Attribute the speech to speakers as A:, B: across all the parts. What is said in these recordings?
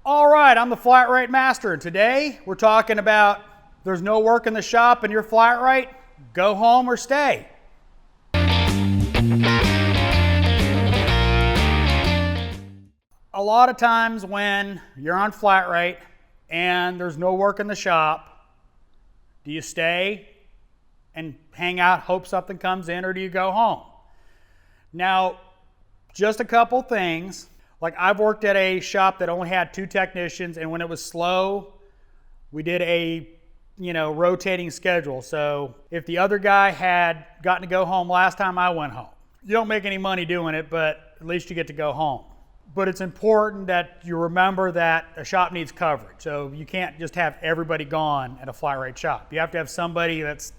A: All right, I'm the flat rate master, and today we're talking about there's no work in the shop and you're flat rate, go home or stay. A lot of times when you're on flat rate and there's no work in the shop, do you stay and hang out, hope something comes in, or do you go home? Now, just a couple things. Like, I've worked at a shop that only had 2 technicians, and when it was slow, we did a rotating schedule. So if the other guy had gotten to go home last time, I went home. You don't make any money doing it, but at least you get to go home. But it's important that you remember that a shop needs coverage. So you can't just have everybody gone at a flat rate shop. You have to have somebody that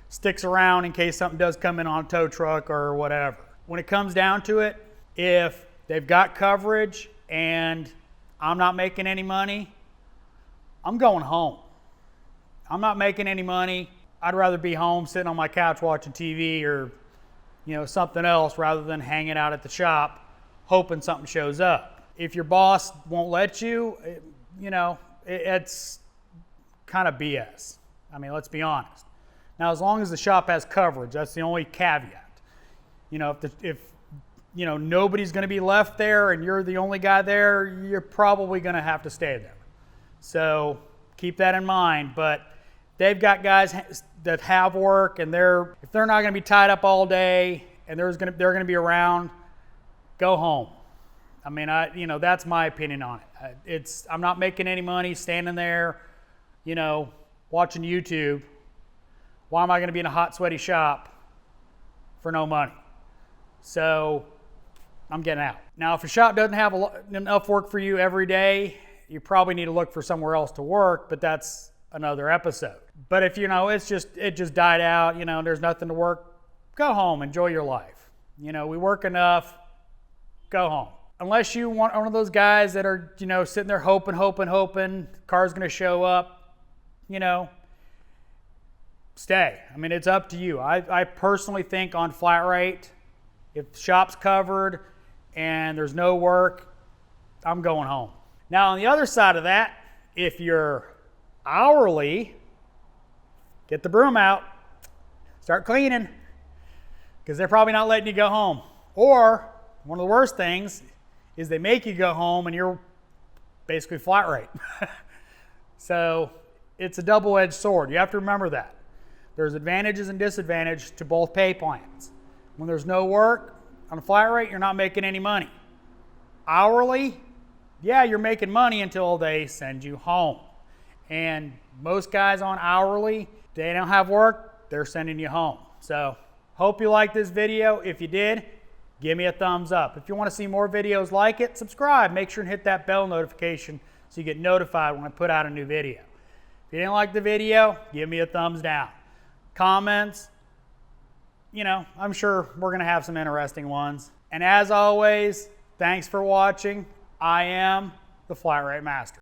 A: sticks around in case something does come in on a tow truck or whatever. When it comes down to it, if they've got coverage and I'm not making any money, I'm going home. I'm not making any money. I'd rather be home sitting on my couch watching TV or something else rather than hanging out at the shop hoping something shows up. If your boss won't let you, it's kind of BS. I mean, let's be honest. Now, as long as the shop has coverage, that's the only caveat. If nobody's going to be left there and you're the only guy there, you're probably going to have to stay there. So keep that in mind. But they've got guys that have work, and if they're not going to be tied up all day and they're going to be around, go home. I mean, that's my opinion on it. I'm not making any money standing there, watching YouTube. Why am I going to be in a hot, sweaty shop for no money? So I'm getting out. Now, if a shop doesn't have enough work for you every day, you probably need to look for somewhere else to work, but that's another episode. But if it just died out, there's nothing to work, go home, enjoy your life. We work enough, go home. Unless you want one of those guys that are, sitting there hoping, car's gonna show up, stay. I mean, it's up to you. I personally think on flat rate, if the shop's covered and there's no work, I'm going home. Now, on the other side of that, if you're hourly, get the broom out, start cleaning, because they're probably not letting you go home. Or one of the worst things is they make you go home and you're basically flat rate. So it's a double-edged sword. You have to remember that. There's advantages and disadvantages to both pay plans. When there's no work on a flat rate, you're not making any money. Hourly, yeah, you're making money until they send you home. And most guys on hourly, they don't have work, they're sending you home. So hope you liked this video. If you did, give me a thumbs up. If you want to see more videos like it, subscribe. Make sure and hit that bell notification so you get notified when I put out a new video. If you didn't like the video, give me a thumbs down. Comments, I'm sure we're going to have some interesting ones. And as always, thanks for watching. I am the Flat Rate Master.